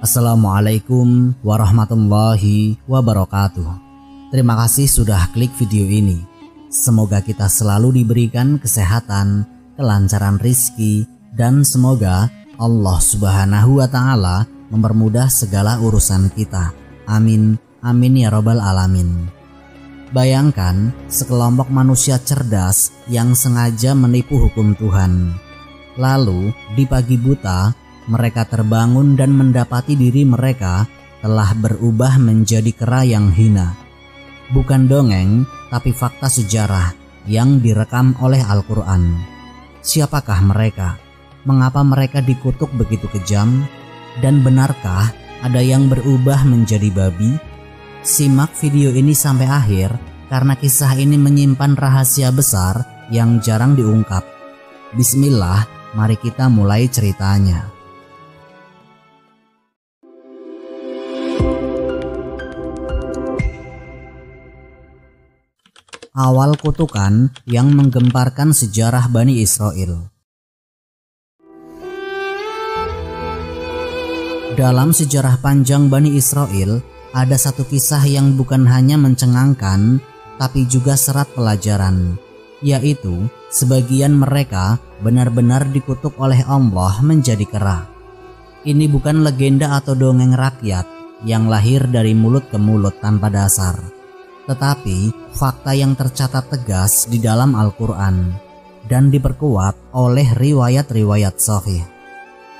Assalamualaikum warahmatullahi wabarakatuh. Terima kasih sudah klik video ini. Semoga kita selalu diberikan kesehatan, kelancaran rizki, dan semoga Allah Subhanahu wa Ta'ala mempermudah segala urusan kita. Amin, amin ya robbal alamin. Bayangkan sekelompok manusia cerdas yang sengaja menipu hukum Tuhan. Lalu di pagi buta mereka terbangun dan mendapati diri mereka telah berubah menjadi kera yang hina. Bukan dongeng, tapi fakta sejarah yang direkam oleh Al-Quran. Siapakah mereka? Mengapa mereka dikutuk begitu kejam? Dan benarkah ada yang berubah menjadi babi? Simak video ini sampai akhir karena kisah ini menyimpan rahasia besar yang jarang diungkap. Bismillah, mari kita mulai ceritanya. Awal kutukan yang menggemparkan sejarah Bani Israel. Dalam sejarah panjang Bani Israel, ada satu kisah yang bukan hanya mencengangkan, tapi juga serat pelajaran, yaitu sebagian mereka benar-benar dikutuk oleh Allah menjadi kera. Ini bukan legenda atau dongeng rakyat yang lahir dari mulut ke mulut tanpa dasar, tetapi fakta yang tercatat tegas di dalam Al-Quran dan diperkuat oleh riwayat-riwayat sahih.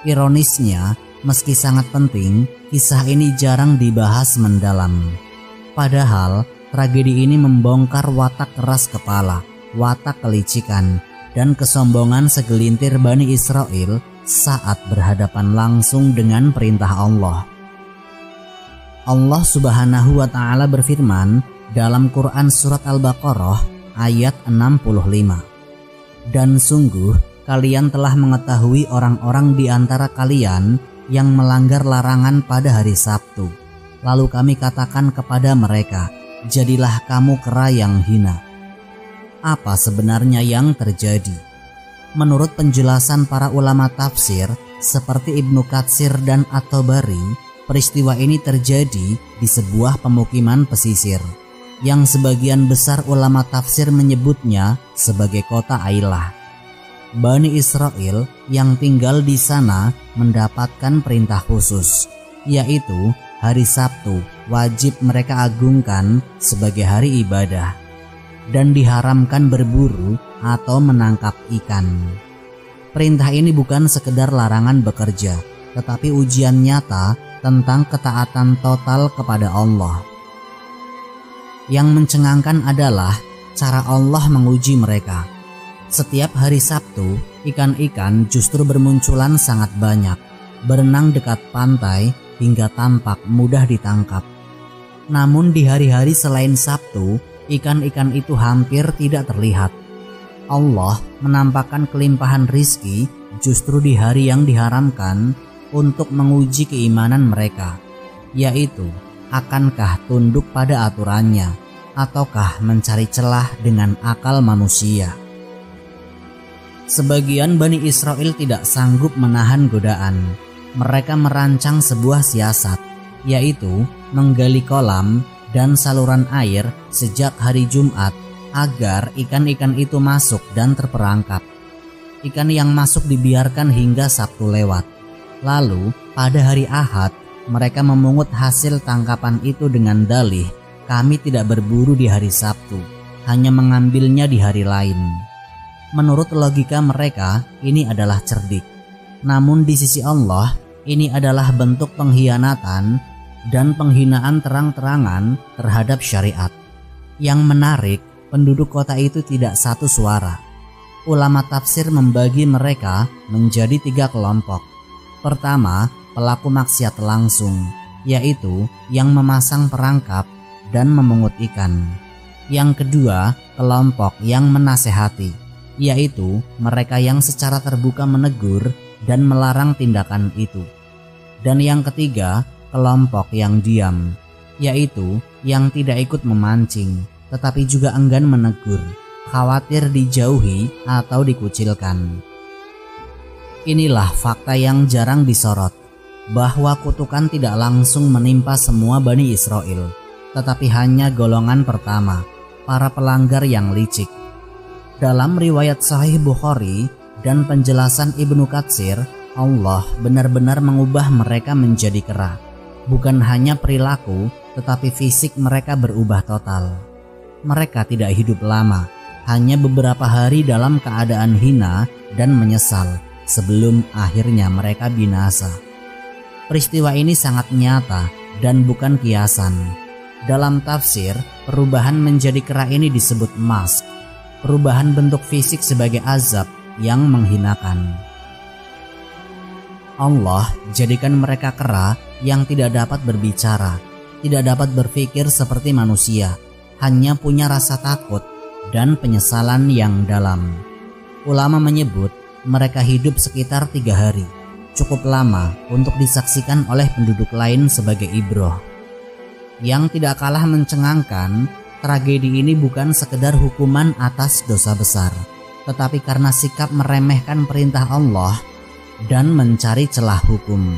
Ironisnya, meski sangat penting, kisah ini jarang dibahas mendalam. Padahal, tragedi ini membongkar watak keras kepala, watak kelicikan, dan kesombongan segelintir Bani Israel saat berhadapan langsung dengan perintah Allah. Allah Subhanahu wa Ta'ala berfirman dalam Quran Surat Al-Baqarah ayat 65. Dan sungguh kalian telah mengetahui orang-orang di antara kalian yang melanggar larangan pada hari Sabtu. Lalu kami katakan kepada mereka, jadilah kamu kera yang hina. Apa sebenarnya yang terjadi? Menurut penjelasan para ulama tafsir seperti Ibnu Katsir dan At-Tabari, peristiwa ini terjadi di sebuah pemukiman pesisir yang sebagian besar ulama tafsir menyebutnya sebagai kota Ailah. Bani Israel yang tinggal di sana mendapatkan perintah khusus, yaitu hari Sabtu wajib mereka agungkan sebagai hari ibadah dan diharamkan berburu atau menangkap ikan. Perintah ini bukan sekedar larangan bekerja, tetapi ujian nyata tentang ketaatan total kepada Allah. Yang mencengangkan adalah cara Allah menguji mereka. Setiap hari Sabtu, ikan-ikan justru bermunculan sangat banyak, berenang dekat pantai hingga tampak mudah ditangkap. Namun di hari-hari selain Sabtu, ikan-ikan itu hampir tidak terlihat. Allah menampakkan kelimpahan rizki justru di hari yang diharamkan untuk menguji keimanan mereka, yaitu akankah tunduk pada aturannya, ataukah mencari celah dengan akal manusia. Sebagian Bani Israel tidak sanggup menahan godaan. Mereka merancang sebuah siasat, yaitu menggali kolam dan saluran air sejak hari Jumat agar ikan-ikan itu masuk dan terperangkap. Ikan yang masuk dibiarkan hingga Sabtu lewat. Lalu pada hari Ahad, mereka memungut hasil tangkapan itu dengan dalih, kami tidak berburu di hari Sabtu, hanya mengambilnya di hari lain. Menurut logika mereka, ini adalah cerdik. Namun di sisi Allah, ini adalah bentuk pengkhianatan dan penghinaan terang-terangan terhadap syariat. Yang menarik, penduduk kota itu tidak satu suara. Ulama tafsir membagi mereka menjadi 3 kelompok. Pertama, pelaku maksiat langsung, yaitu yang memasang perangkap dan memungut ikan. Yang kedua, kelompok yang menasehati, yaitu mereka yang secara terbuka menegur dan melarang tindakan itu. Dan yang ketiga, kelompok yang diam, yaitu yang tidak ikut memancing, tetapi juga enggan menegur, khawatir dijauhi atau dikucilkan. Inilah fakta yang jarang disorot. bahwa kutukan tidak langsung menimpa semua Bani Israel, tetapi hanya golongan pertama, para pelanggar yang licik. Dalam riwayat Sahih Bukhari dan penjelasan Ibnu Katsir, Allah benar-benar mengubah mereka menjadi kera. Bukan hanya perilaku, tetapi fisik mereka berubah total. Mereka tidak hidup lama, hanya beberapa hari dalam keadaan hina dan menyesal sebelum akhirnya mereka binasa. Peristiwa ini sangat nyata dan bukan kiasan. Dalam tafsir, perubahan menjadi kera ini disebut mask, perubahan bentuk fisik sebagai azab yang menghinakan. Allah jadikan mereka kera yang tidak dapat berbicara, tidak dapat berpikir seperti manusia, hanya punya rasa takut dan penyesalan yang dalam. Ulama menyebut mereka hidup sekitar 3 hari. Cukup lama untuk disaksikan oleh penduduk lain sebagai ibroh. Yang tidak kalah mencengangkan, tragedi ini bukan sekedar hukuman atas dosa besar, tetapi karena sikap meremehkan perintah Allah dan mencari celah hukum.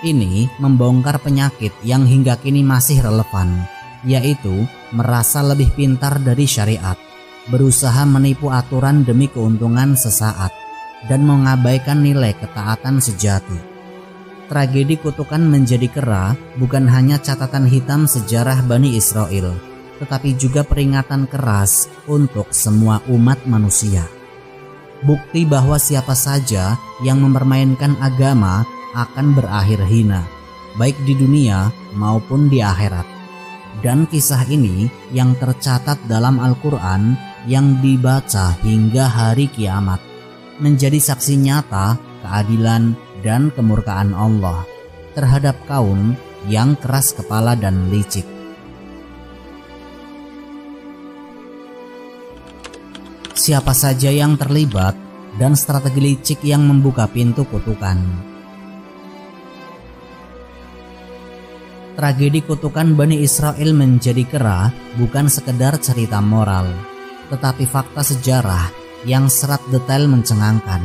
Ini membongkar penyakit yang hingga kini masih relevan, yaitu merasa lebih pintar dari syariat, berusaha menipu aturan demi keuntungan sesaat, dan mengabaikan nilai ketaatan sejati. Tragedi kutukan menjadi kera bukan hanya catatan hitam sejarah Bani Israel, tetapi juga peringatan keras untuk semua umat manusia. Bukti bahwa siapa saja yang mempermainkan agama akan berakhir hina, baik di dunia maupun di akhirat. Dan kisah ini yang tercatat dalam Al-Quran yang dibaca hingga hari kiamat, menjadi saksi nyata keadilan dan kemurkaan Allah terhadap kaum yang keras kepala dan licik. Siapa saja yang terlibat dan strategi licik yang membuka pintu kutukan. Tragedi kutukan Bani Israel menjadi kera bukan sekedar cerita moral, tetapi fakta sejarah yang serat detail mencengangkan.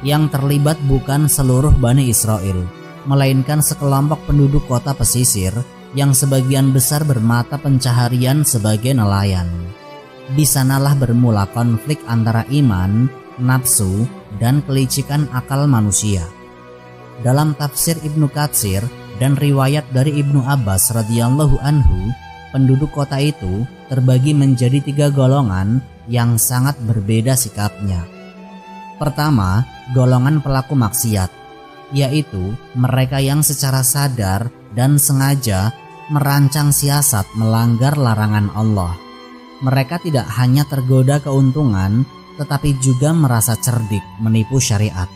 Yang terlibat bukan seluruh Bani Israel, melainkan sekelompok penduduk kota pesisir yang sebagian besar bermata pencaharian sebagai nelayan. Di sanalah bermula konflik antara iman, nafsu, dan kelicikan akal manusia. Dalam tafsir Ibnu Katsir dan riwayat dari Ibnu Abbas radhiyallahu anhu, penduduk kota itu terbagi menjadi 3 golongan yang sangat berbeda sikapnya. Pertama, golongan pelaku maksiat, yaitu mereka yang secara sadar dan sengaja merancang siasat melanggar larangan Allah. Mereka tidak hanya tergoda keuntungan, tetapi juga merasa cerdik menipu syariat.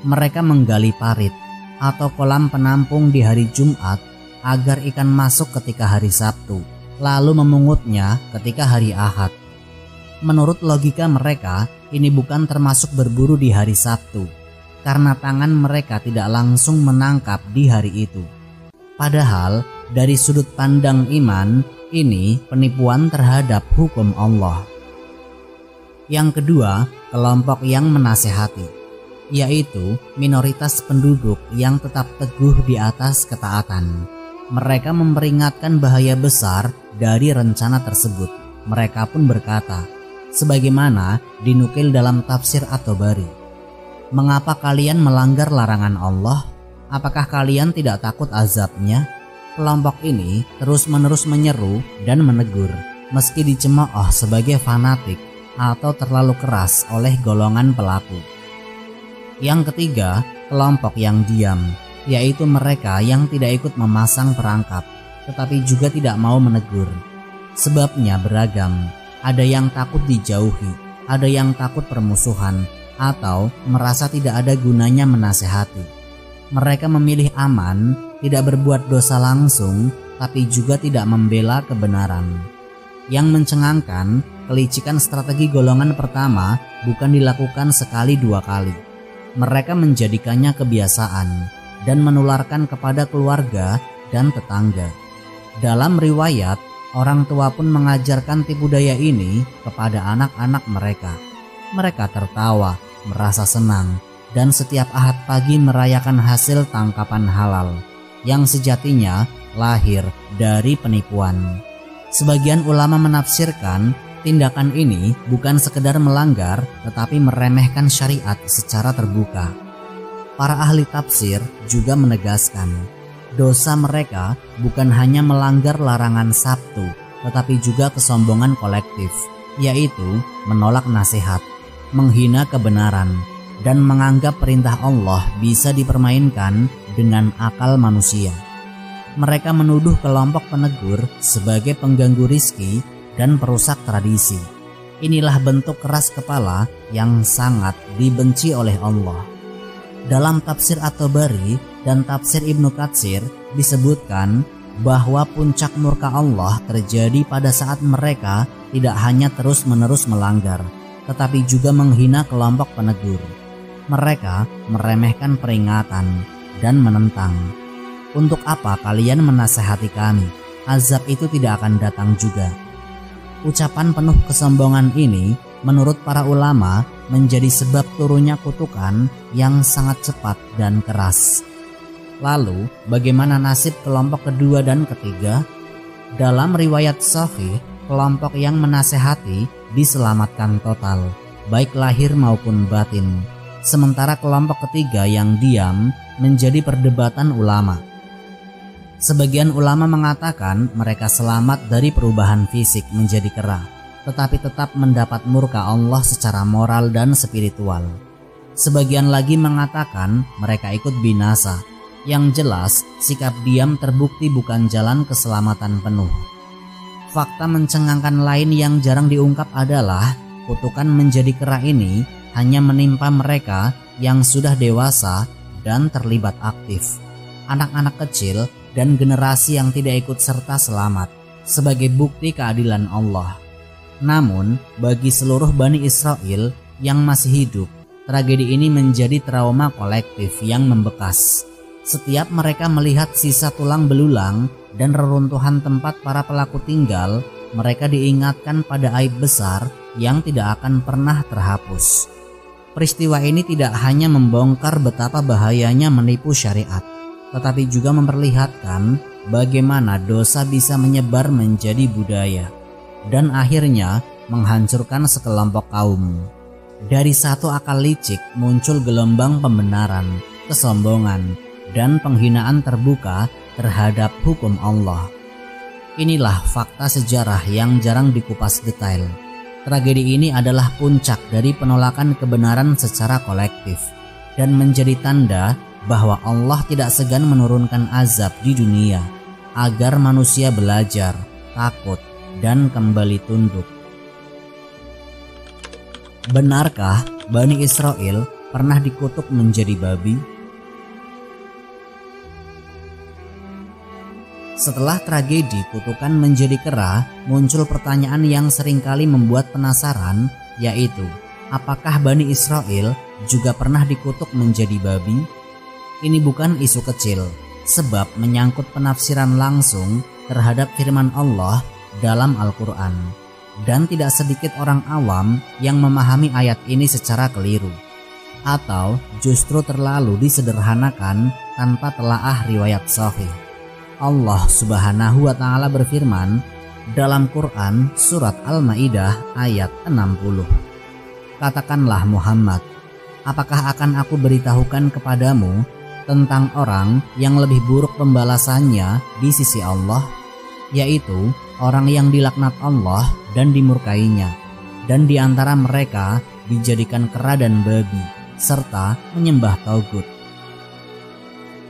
Mereka menggali parit atau kolam penampung di hari Jumat agar ikan masuk ketika hari Sabtu, lalu memungutnya ketika hari Ahad. Menurut logika mereka, ini bukan termasuk berburu di hari Sabtu, karena tangan mereka tidak langsung menangkap di hari itu. Padahal, dari sudut pandang iman, ini penipuan terhadap hukum Allah. Yang kedua, kelompok yang menasehati, yaitu minoritas penduduk yang tetap teguh di atas ketaatan. Mereka memperingatkan bahaya besar dari rencana tersebut. Mereka pun berkata, sebagaimana dinukil dalam tafsir At-Tabari, "Mengapa kalian melanggar larangan Allah? Apakah kalian tidak takut azabnya?" Kelompok ini terus-menerus menyeru dan menegur, meski dicemooh sebagai fanatik atau terlalu keras oleh golongan pelaku. Yang ketiga, kelompok yang diam, yaitu mereka yang tidak ikut memasang perangkap, tetapi juga tidak mau menegur. Sebabnya beragam. Ada yang takut dijauhi, ada yang takut permusuhan, atau merasa tidak ada gunanya menasehati. Mereka memilih aman, tidak berbuat dosa langsung, tapi juga tidak membela kebenaran. Yang mencengangkan, kelicikan strategi golongan pertama bukan dilakukan sekali 2 kali. Mereka menjadikannya kebiasaan dan menularkan kepada keluarga dan tetangga. Dalam riwayat, orang tua pun mengajarkan tipu daya ini kepada anak-anak mereka. Mereka tertawa, merasa senang, dan setiap Ahad pagi merayakan hasil tangkapan halal yang sejatinya lahir dari penipuan. Sebagian ulama menafsirkan tindakan ini bukan sekedar melanggar tetapi meremehkan syariat secara terbuka. Para ahli tafsir juga menegaskan dosa mereka bukan hanya melanggar larangan Sabtu tetapi juga kesombongan kolektif, yaitu menolak nasihat, menghina kebenaran, dan menganggap perintah Allah bisa dipermainkan dengan akal manusia. Mereka menuduh kelompok penegur sebagai pengganggu rizki dan perusak tradisi. Inilah bentuk keras kepala yang sangat dibenci oleh Allah. Dalam tafsir At-Tabari dan tafsir Ibnu Katsir disebutkan bahwa puncak murka Allah terjadi pada saat mereka tidak hanya terus-menerus melanggar, tetapi juga menghina kelompok penegur. Mereka meremehkan peringatan dan menentang. Untuk apa kalian menasehati kami? Azab itu tidak akan datang juga. Ucapan penuh kesombongan ini menurut para ulama menjadi sebab turunnya kutukan yang sangat cepat dan keras. Lalu bagaimana nasib kelompok kedua dan ketiga? Dalam riwayat Sahih, kelompok yang menasehati diselamatkan total, baik lahir maupun batin. Sementara kelompok ketiga yang diam menjadi perdebatan ulama. Sebagian ulama mengatakan mereka selamat dari perubahan fisik menjadi kera, tetapi tetap mendapat murka Allah secara moral dan spiritual. Sebagian lagi mengatakan mereka ikut binasa. Yang jelas, sikap diam terbukti bukan jalan keselamatan penuh. Fakta mencengangkan lain yang jarang diungkap adalah kutukan menjadi kera ini hanya menimpa mereka yang sudah dewasa dan terlibat aktif. Anak-anak kecil dan generasi yang tidak ikut serta selamat sebagai bukti keadilan Allah. Namun, bagi seluruh Bani Israel yang masih hidup, tragedi ini menjadi trauma kolektif yang membekas. Setiap mereka melihat sisa tulang belulang dan reruntuhan tempat para pelaku tinggal, mereka diingatkan pada aib besar yang tidak akan pernah terhapus. Peristiwa ini tidak hanya membongkar betapa bahayanya menipu syariat, tetapi juga memperlihatkan bagaimana dosa bisa menyebar menjadi budaya dan akhirnya menghancurkan sekelompok kaum. Dari satu akal licik muncul gelombang pembenaran, kesombongan, dan penghinaan terbuka terhadap hukum Allah. Inilah fakta sejarah yang jarang dikupas detail. Tragedi ini adalah puncak dari penolakan kebenaran secara kolektif dan menjadi tanda bahwa Allah tidak segan menurunkan azab di dunia agar manusia belajar, takut, dan kembali tunduk. Benarkah Bani Israel pernah dikutuk menjadi babi? Setelah tragedi kutukan menjadi kera, muncul pertanyaan yang seringkali membuat penasaran, yaitu apakah Bani Israel juga pernah dikutuk menjadi babi? Ini bukan isu kecil, sebab menyangkut penafsiran langsung terhadap firman Allah dalam Al-Quran. Dan tidak sedikit orang awam yang memahami ayat ini secara keliru, atau justru terlalu disederhanakan tanpa telaah riwayat sahih. Allah Subhanahu wa Ta'ala berfirman dalam Quran surat Al-Maidah ayat 60. Katakanlah Muhammad, apakah akan aku beritahukan kepadamu tentang orang yang lebih buruk pembalasannya di sisi Allah, yaitu orang yang dilaknat Allah dan dimurkainya, dan di antara mereka dijadikan kera dan babi, serta menyembah taugut.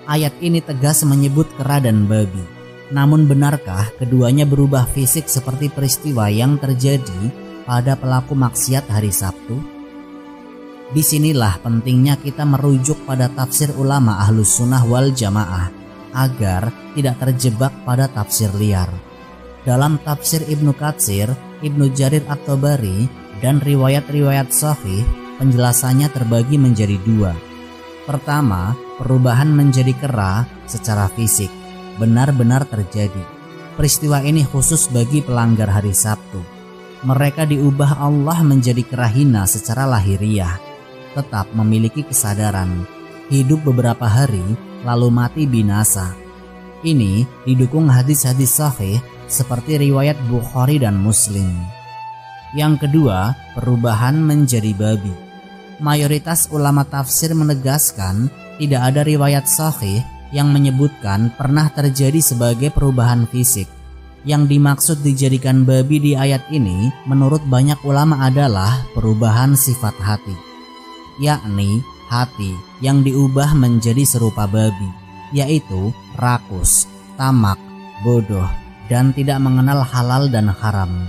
Ayat ini tegas menyebut kera dan babi. Namun benarkah keduanya berubah fisik seperti peristiwa yang terjadi pada pelaku maksiat hari Sabtu? Disinilah pentingnya kita merujuk pada tafsir ulama Ahlus Sunnah wal Jamaah agar tidak terjebak pada tafsir liar. Dalam tafsir Ibnu Katsir, Ibnu Jarir At-Tabari, dan riwayat-riwayat sahih, penjelasannya terbagi menjadi dua. Pertama, perubahan menjadi kera secara fisik benar-benar terjadi. Peristiwa ini khusus bagi pelanggar hari Sabtu. Mereka diubah Allah menjadi kera hina secara lahiriah. tetap memiliki kesadaran, hidup beberapa hari lalu mati binasa. Ini didukung hadis-hadis sahih seperti riwayat Bukhari dan Muslim. Yang kedua, perubahan menjadi babi. Mayoritas ulama tafsir menegaskan tidak ada riwayat sahih yang menyebutkan pernah terjadi sebagai perubahan fisik. Yang dimaksud dijadikan babi di ayat ini menurut banyak ulama adalah perubahan sifat hati, yakni hati yang diubah menjadi serupa babi, yaitu rakus, tamak, bodoh, dan tidak mengenal halal dan haram.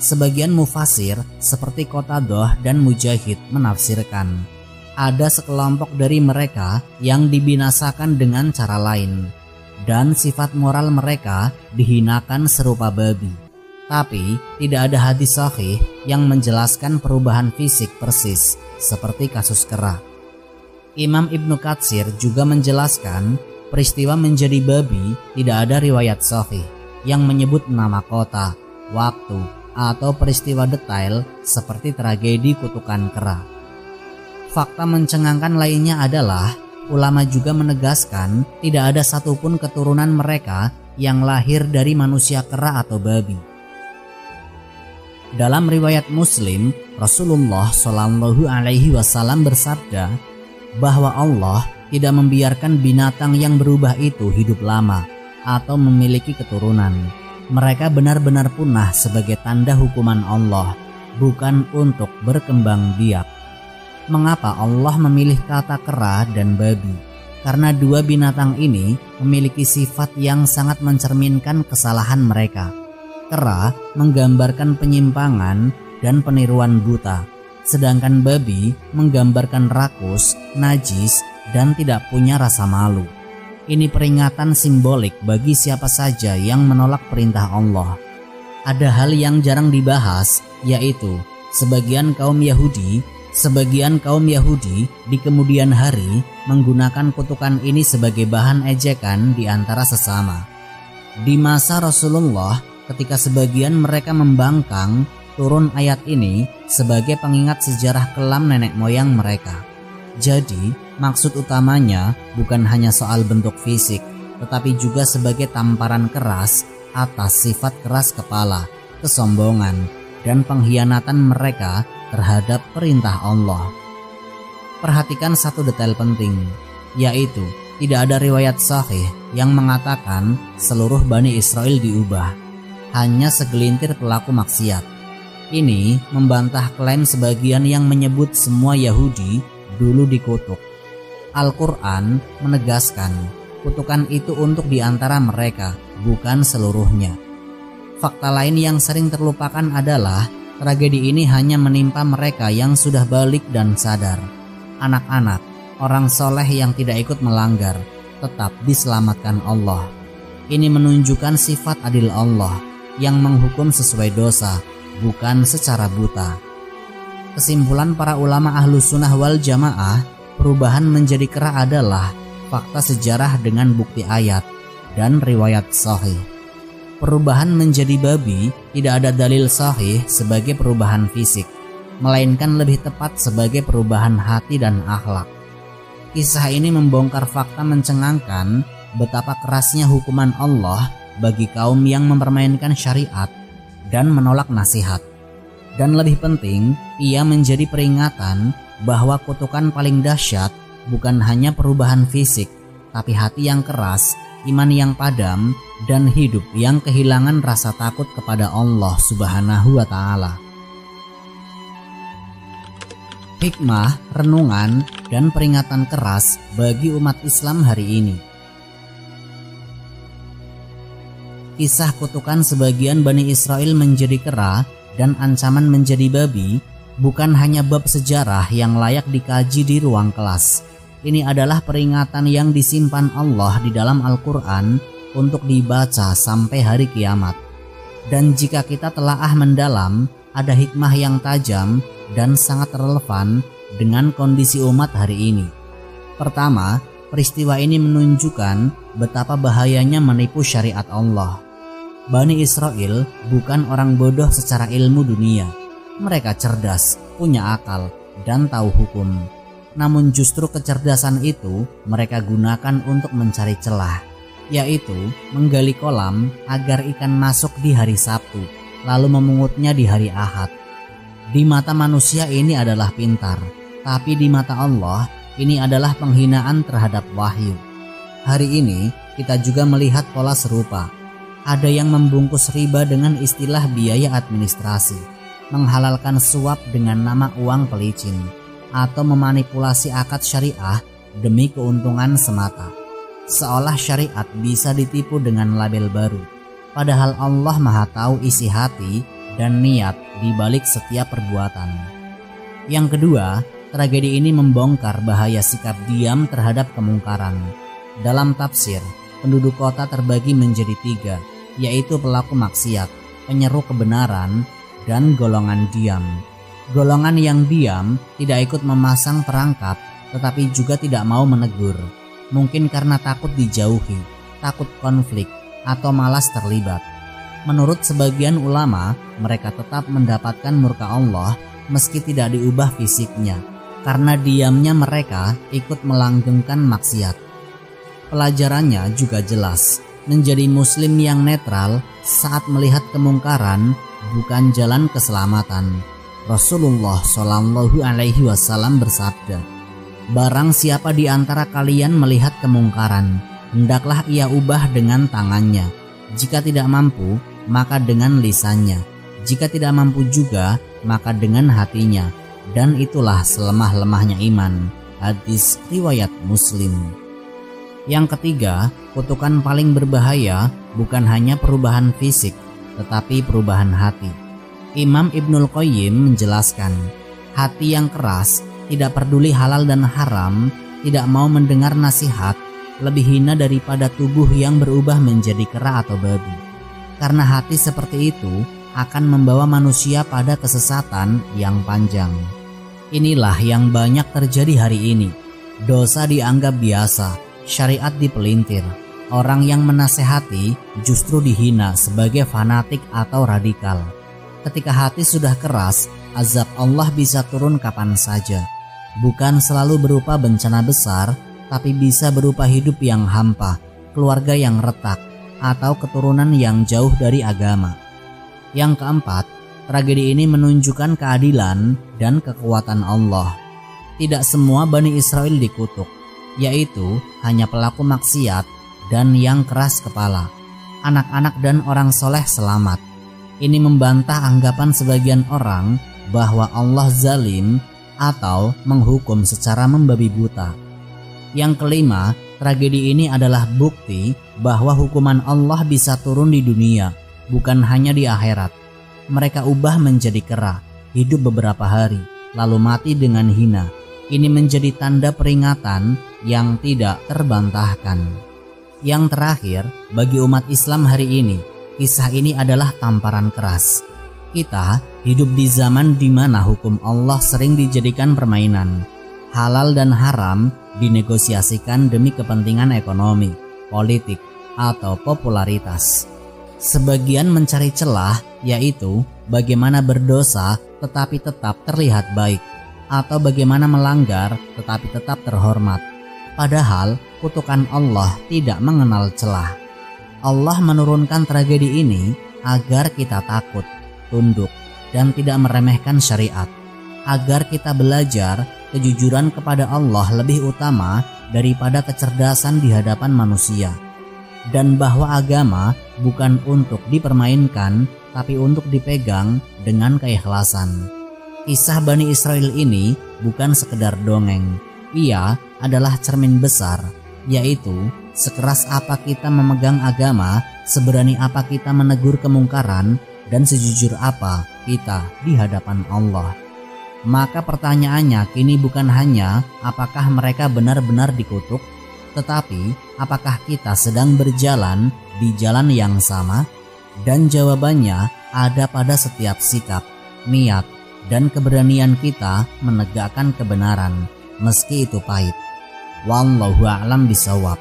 Sebagian mufasir seperti Qatadah dan Mujahid menafsirkan ada sekelompok dari mereka yang dibinasakan dengan cara lain, dan sifat moral mereka dihinakan serupa babi. Tapi tidak ada hadis sahih yang menjelaskan perubahan fisik persis seperti kasus kera. Imam Ibnu Katsir juga menjelaskan peristiwa menjadi babi tidak ada riwayat sahih yang menyebut nama kota, waktu, atau peristiwa detail seperti tragedi kutukan kera. Fakta mencengangkan lainnya adalah ulama juga menegaskan tidak ada satupun keturunan mereka yang lahir dari manusia kera atau babi. Dalam riwayat Muslim, Rasulullah Shallallahu Alaihi Wasallam bersabda bahwa Allah tidak membiarkan binatang yang berubah itu hidup lama atau memiliki keturunan. Mereka benar-benar punah sebagai tanda hukuman Allah, bukan untuk berkembang biak. Mengapa Allah memilih kata kera dan babi? Karena dua binatang ini memiliki sifat yang sangat mencerminkan kesalahan mereka. Kera menggambarkan penyimpangan dan peniruan buta, sedangkan babi menggambarkan rakus, najis, dan tidak punya rasa malu. Ini peringatan simbolik bagi siapa saja yang menolak perintah Allah. Ada hal yang jarang dibahas, yaitu sebagian kaum Yahudi di kemudian hari menggunakan kutukan ini sebagai bahan ejekan di antara sesama. Di masa Rasulullah, ketika sebagian mereka membangkang, turun ayat ini sebagai pengingat sejarah kelam nenek moyang mereka. Jadi, maksud utamanya bukan hanya soal bentuk fisik, tetapi juga sebagai tamparan keras atas sifat keras kepala, kesombongan, dan pengkhianatan mereka terhadap perintah Allah. Perhatikan satu detail penting, yaitu tidak ada riwayat sahih yang mengatakan seluruh Bani Israel diubah, hanya segelintir pelaku maksiat. Ini membantah klaim sebagian yang menyebut semua Yahudi dulu dikutuk. Al-Quran menegaskan kutukan itu untuk di antara mereka, bukan seluruhnya. Fakta lain yang sering terlupakan adalah tragedi ini hanya menimpa mereka yang sudah balik dan sadar. Anak-anak, orang soleh yang tidak ikut melanggar, tetap diselamatkan Allah. Ini menunjukkan sifat adil Allah yang menghukum sesuai dosa, bukan secara buta. Kesimpulan para ulama Ahlus Sunnah wal Jamaah, perubahan menjadi kera adalah fakta sejarah dengan bukti ayat dan riwayat sahih. Perubahan menjadi babi tidak ada dalil sahih sebagai perubahan fisik, melainkan lebih tepat sebagai perubahan hati dan akhlak. Kisah ini membongkar fakta mencengangkan betapa kerasnya hukuman Allah bagi kaum yang mempermainkan syariat dan menolak nasihat. Dan lebih penting, ia menjadi peringatan bahwa kutukan paling dahsyat bukan hanya perubahan fisik, tapi hati yang keras, iman yang padam, dan hidup yang kehilangan rasa takut kepada Allah Subhanahu wa Ta'ala. Hikmah, renungan, dan peringatan keras bagi umat Islam hari ini. Kisah kutukan sebagian Bani Israel menjadi kera dan ancaman menjadi babi bukan hanya bab sejarah yang layak dikaji di ruang kelas. Ini adalah peringatan yang disimpan Allah di dalam Al-Quran untuk dibaca sampai hari kiamat. Dan jika kita telaah mendalam, ada hikmah yang tajam dan sangat relevan dengan kondisi umat hari ini. Pertama, peristiwa ini menunjukkan betapa bahayanya menipu syariat Allah. Bani Israel bukan orang bodoh secara ilmu dunia. Mereka cerdas, punya akal, dan tahu hukum. Namun justru kecerdasan itu mereka gunakan untuk mencari celah, yaitu menggali kolam agar ikan masuk di hari Sabtu, lalu memungutnya di hari Ahad. Di mata manusia ini adalah pintar, tapi di mata Allah ini adalah penghinaan terhadap wahyu. Hari ini kita juga melihat pola serupa. Ada yang membungkus riba dengan istilah biaya administrasi, menghalalkan suap dengan nama uang pelicin, atau memanipulasi akad syariah demi keuntungan semata. Seolah syariat bisa ditipu dengan label baru, padahal Allah Maha tahu isi hati dan niat di balik setiap perbuatan. Yang kedua, tragedi ini membongkar bahaya sikap diam terhadap kemungkaran. Dalam tafsir, penduduk kota terbagi menjadi 3, yaitu pelaku maksiat, penyeru kebenaran, dan golongan diam. Golongan yang diam tidak ikut memasang perangkap, tetapi juga tidak mau menegur. Mungkin karena takut dijauhi, takut konflik, atau malas terlibat. Menurut sebagian ulama, mereka tetap mendapatkan murka Allah meski tidak diubah fisiknya, karena diamnya mereka ikut melanggengkan maksiat. Pelajarannya juga jelas, menjadi muslim yang netral saat melihat kemungkaran bukan jalan keselamatan. Rasulullah Shallallahu Alaihi Wasallam bersabda, "Barang siapa di antara kalian melihat kemungkaran, hendaklah ia ubah dengan tangannya. Jika tidak mampu, maka dengan lisannya. Jika tidak mampu juga, maka dengan hatinya. Dan itulah selemah-lemahnya iman." Hadis riwayat Muslim. Yang ketiga, kutukan paling berbahaya bukan hanya perubahan fisik, tetapi perubahan hati. Imam Ibnul Qayyim menjelaskan, hati yang keras, tidak peduli halal dan haram, tidak mau mendengar nasihat, lebih hina daripada tubuh yang berubah menjadi kera atau babi. Karena hati seperti itu akan membawa manusia pada kesesatan yang panjang. Inilah yang banyak terjadi hari ini. Dosa dianggap biasa, syariat dipelintir. Orang yang menasehati justru dihina sebagai fanatik atau radikal. Ketika hati sudah keras, azab Allah bisa turun kapan saja. Bukan selalu berupa bencana besar, tapi bisa berupa hidup yang hampa, keluarga yang retak, atau keturunan yang jauh dari agama. Yang keempat, tragedi ini menunjukkan keadilan dan kekuatan Allah. Tidak semua Bani Israel dikutuk, yaitu hanya pelaku maksiat dan yang keras kepala. Anak-anak dan orang soleh selamat. Ini membantah anggapan sebagian orang bahwa Allah zalim atau menghukum secara membabi buta. Yang kelima, tragedi ini adalah bukti bahwa hukuman Allah bisa turun di dunia, bukan hanya di akhirat. Mereka ubah menjadi kera, hidup beberapa hari, lalu mati dengan hina. Ini menjadi tanda peringatan yang tidak terbantahkan. Yang terakhir, bagi umat Islam hari ini, kisah ini adalah tamparan keras. Kita hidup di zaman di mana hukum Allah sering dijadikan permainan. Halal dan haram dinegosiasikan demi kepentingan ekonomi, politik, atau popularitas. Sebagian mencari celah, yaitu bagaimana berdosa tetapi tetap terlihat baik, atau bagaimana melanggar tetapi tetap terhormat. Padahal kutukan Allah tidak mengenal celah. Allah menurunkan tragedi ini agar kita takut, tunduk, dan tidak meremehkan syariat. Agar kita belajar kejujuran kepada Allah lebih utama daripada kecerdasan di hadapan manusia. Dan bahwa agama bukan untuk dipermainkan, tapi untuk dipegang dengan keikhlasan. Kisah Bani Israel ini bukan sekedar dongeng. Ia adalah cermin besar, yaitu sekeras apa kita memegang agama, seberani apa kita menegur kemungkaran, dan sejujur apa kita di hadapan Allah. Maka pertanyaannya kini bukan hanya apakah mereka benar-benar dikutuk, tetapi apakah kita sedang berjalan di jalan yang sama? Dan jawabannya ada pada setiap sikap, niat, dan keberanian kita menegakkan kebenaran, meski itu pahit. Wallahu a'lam bishawab.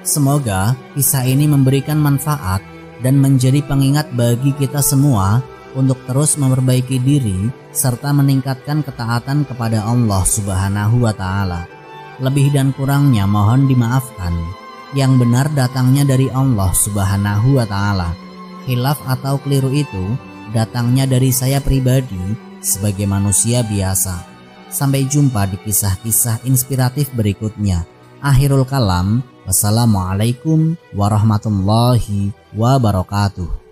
Semoga kisah ini memberikan manfaat dan menjadi pengingat bagi kita semua untuk terus memperbaiki diri serta meningkatkan ketaatan kepada Allah Subhanahu wa Ta'ala. Lebih dan kurangnya mohon dimaafkan. Yang benar datangnya dari Allah Subhanahu wa Ta'ala. Khilaf atau keliru itu datangnya dari saya pribadi sebagai manusia biasa. Sampai jumpa di kisah-kisah inspiratif berikutnya. Akhirul kalam, wassalamualaikum warahmatullahi wabarakatuh.